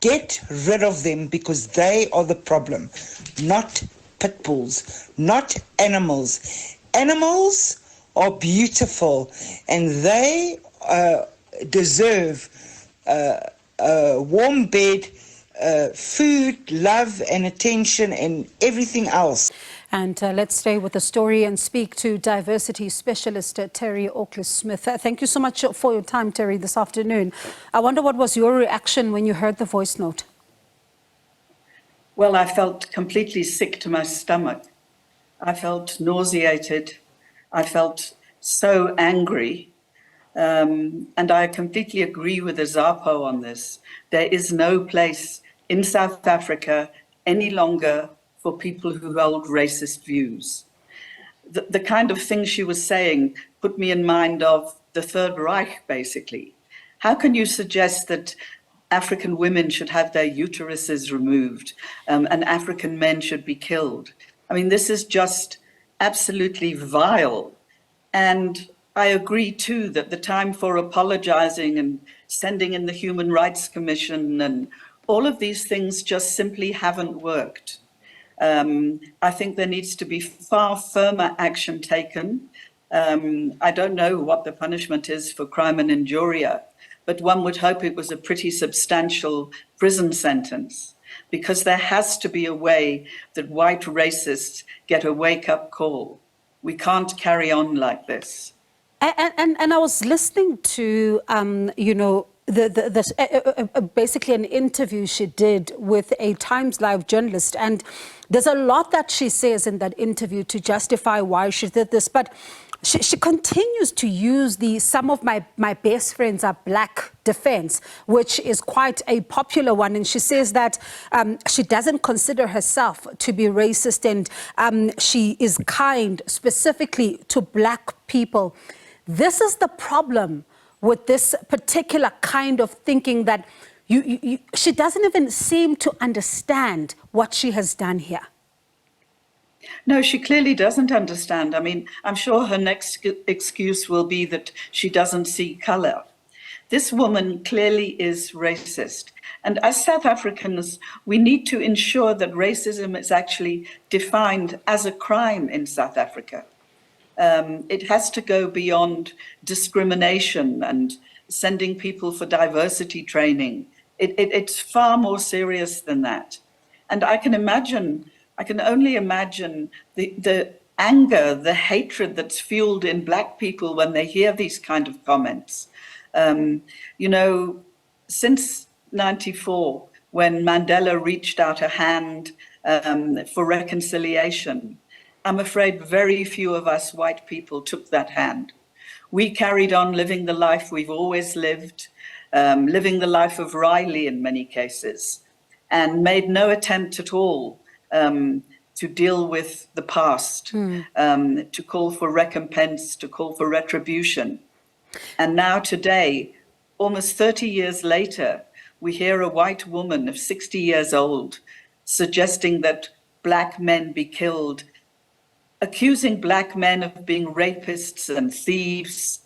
Get rid of them because they are the problem, not pit bulls, not animals. Animals are beautiful and they deserve a warm bed, food, love and attention and everything else. And let's stay with the story and speak to Diversity Specialist Terry Oakley-Smith. Thank you so much for your time, Terry, this afternoon. I wonder what was your reaction when you heard the voice note? Well, I felt completely sick to my stomach. I felt nauseated. I felt so angry. And I completely agree with the Zapo on this. There is no place in South Africa any longer for people who hold racist views. The kind of things she was saying put me in mind of the Third Reich, basically. How can you suggest that African women should have their uteruses removed and African men should be killed? I mean, this is just absolutely vile. And I agree, too, that the time for apologizing and sending in the Human Rights Commission and all of these things just simply haven't worked. I think there needs to be far firmer action taken. I don't know what the punishment is for crime and injuria, but one would hope it was a pretty substantial prison sentence, because there has to be a way that white racists get a wake-up call. We can't carry on like this. And I was listening to, you know, basically an interview she did with a Times Live journalist, and there's a lot that she says in that interview to justify why she did this, but she continues to use the "some of my best friends are black" defense, which is quite a popular one, and she says that she doesn't consider herself to be racist, and she is kind specifically to black people. This is the problem with this particular kind of thinking, that she doesn't even seem to understand what she has done here. No, she clearly doesn't understand. I mean, I'm sure her next excuse will be that she doesn't see color. This woman clearly is racist. And as South Africans, we need to ensure that racism is actually defined as a crime in South Africa. It has to go beyond discrimination and sending people for diversity training. It's far more serious than that. And I can only imagine the anger, the hatred that's fueled in black people when they hear these kind of comments. You know, since '94, when Mandela reached out a hand for reconciliation, I'm afraid very few of us white people took that hand. We carried on living the life we've always lived, living the life of Riley in many cases, and made no attempt at all to deal with the past, to call for recompense, to call for retribution. And now today, almost 30 years later, we hear a white woman of 60 years old suggesting that black men be killed, accusing black men of being rapists and thieves.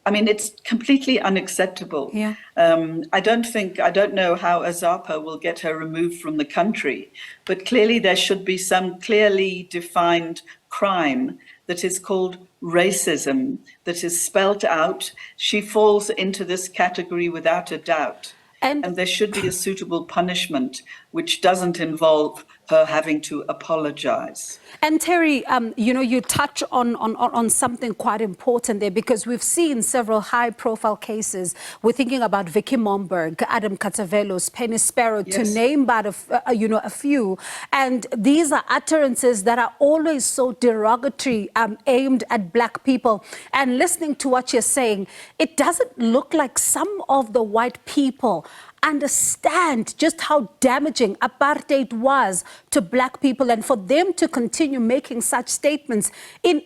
I mean, it's completely unacceptable. Yeah. I don't know how Azapa will get her removed from the country, but clearly there should be some clearly defined crime that is called racism, that is spelled out. She falls into this category without a doubt. And there should be a suitable punishment which doesn't involve her having to apologize. And Terry, you know, you touch on something quite important there, because we've seen several high-profile cases. We're thinking about Vicky Momberg, Adam Katsavelos, Penny Sparrow, yes, to name but a few. And these are utterances that are always so derogatory, aimed at black people. And listening to what you're saying, it doesn't look like some of the white people understand just how damaging apartheid was to black people, and for them to continue making such statements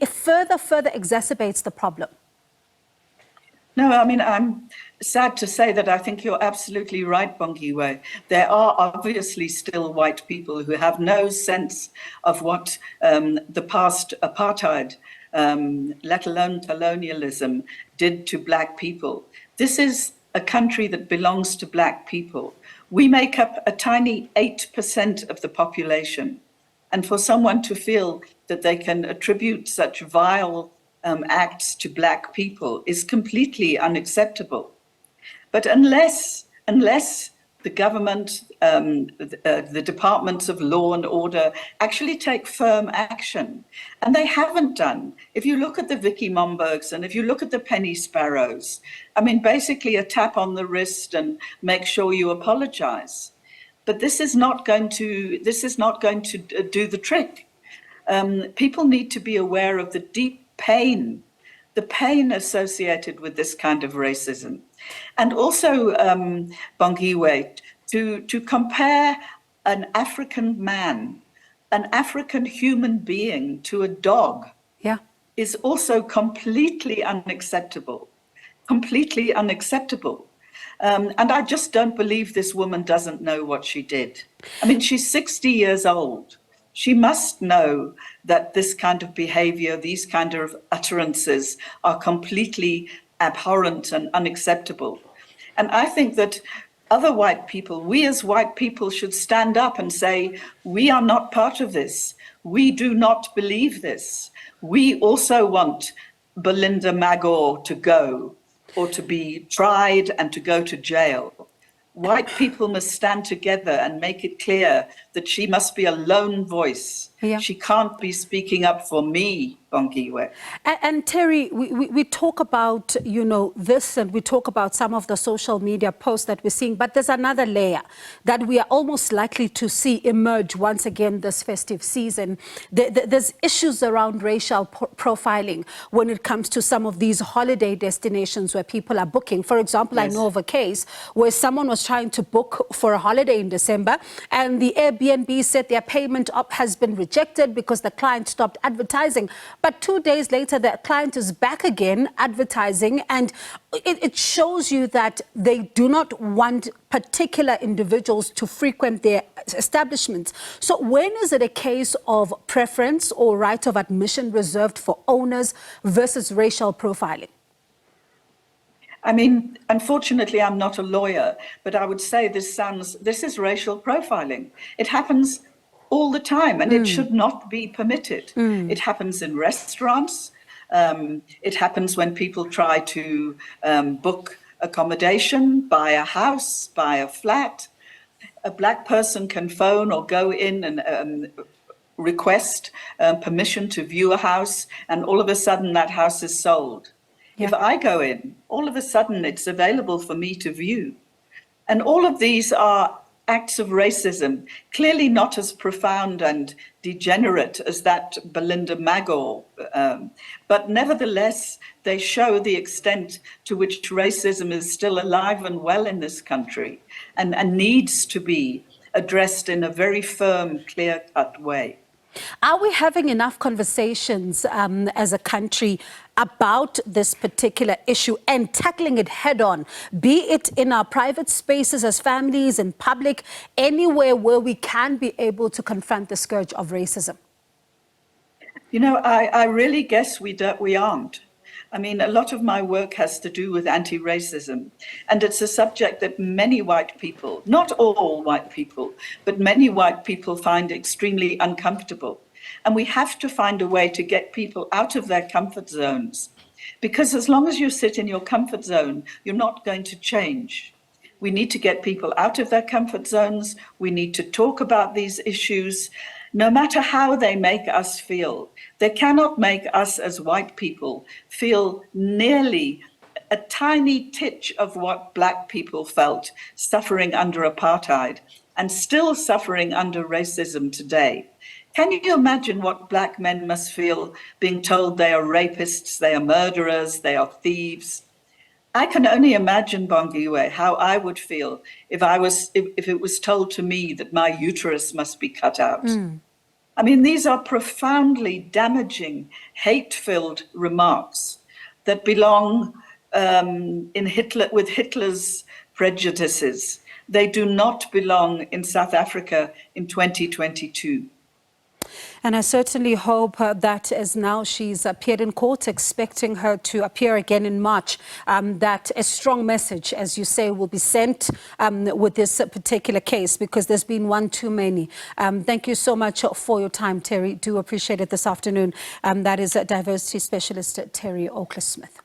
further exacerbates the problem. No, I mean, I'm sad to say that I think you're absolutely right, Bongiwe. There are obviously still white people who have no sense of what the past apartheid, let alone colonialism, did to black people. This is a country that belongs to black people. We make up a tiny 8% of the population. And for someone to feel that they can attribute such vile acts to Black people is completely unacceptable. But unless the government, the departments of law and order actually take firm action, and they haven't done. If you look at the Vicky Mombergs and if you look at the Penny Sparrows, I mean, basically a tap on the wrist and make sure you apologize. But this is not going to do the trick. People need to be aware of the deep pain, the pain associated with this kind of racism. And also, Bongiwe, to compare an African man, an African human being to a dog, is also completely unacceptable, completely unacceptable. And I just don't believe this woman doesn't know what she did. I mean, she's 60 years old. She must know that this kind of behavior, these kind of utterances are completely abhorrent and unacceptable. And I think that other white people, we as white people should stand up and say, we are not part of this. We do not believe this. We also want Belinda Magor to go, or to be tried and to go to jail. White people must stand together and make it clear that she must be a lone voice. She can't be speaking up for me, Bongiwe. And Terry, we talk about, you know, this, and we talk about some of the social media posts that we're seeing, but there's another layer that we are almost likely to see emerge once again this festive season. There's issues around racial profiling when it comes to some of these holiday destinations where people are booking. For example, I know of a case where someone was trying to book for a holiday in December, and the Airbnb said their payment has been rejected because the client stopped advertising. But 2 days later, the client is back again advertising, and it shows you that they do not want particular individuals to frequent their establishments. So when is it a case of preference or right of admission reserved for owners versus racial profiling? I mean, unfortunately, I'm not a lawyer, but I would say this is racial profiling. It happens all the time, and it should not be permitted. It happens in restaurants. It happens when people try to book accommodation, buy a house, buy a flat. A Black person can phone or go in and request permission to view a house, and all of a sudden that house is sold. If I go in, all of a sudden it's available for me to view. And all of these are acts of racism, clearly not as profound and degenerate as that Belinda Magor, but nevertheless, they show the extent to which racism is still alive and well in this country and needs to be addressed in a very firm, clear-cut way. Are we having enough conversations as a country about this particular issue and tackling it head on, be it in our private spaces as families, in public, anywhere where we can be able to confront the scourge of racism? You know, I really guess we aren't. I mean, a lot of my work has to do with anti-racism, and it's a subject that many white people, not all white people, but many white people find extremely uncomfortable. And we have to find a way to get people out of their comfort zones, because as long as you sit in your comfort zone, you're not going to change. We need to get people out of their comfort zones. We need to talk about these issues, no matter how they make us feel. They cannot make us as white people feel nearly a tiny titch of what Black people felt suffering under apartheid and still suffering under racism today. Can you imagine what Black men must feel being told they are rapists, they are murderers, they are thieves? I can only imagine, Bongiwe, how I would feel if it was told to me that my uterus must be cut out. I mean, these are profoundly damaging, hate-filled remarks that belong with Hitler's prejudices. They do not belong in South Africa in 2022. And I certainly hope that as now she's appeared in court, expecting her to appear again in March, that a strong message, as you say, will be sent with this particular case, because there's been one too many. Thank you so much for your time, Terry. Do appreciate it this afternoon. That is Diversity Specialist Terry Oakley-Smith.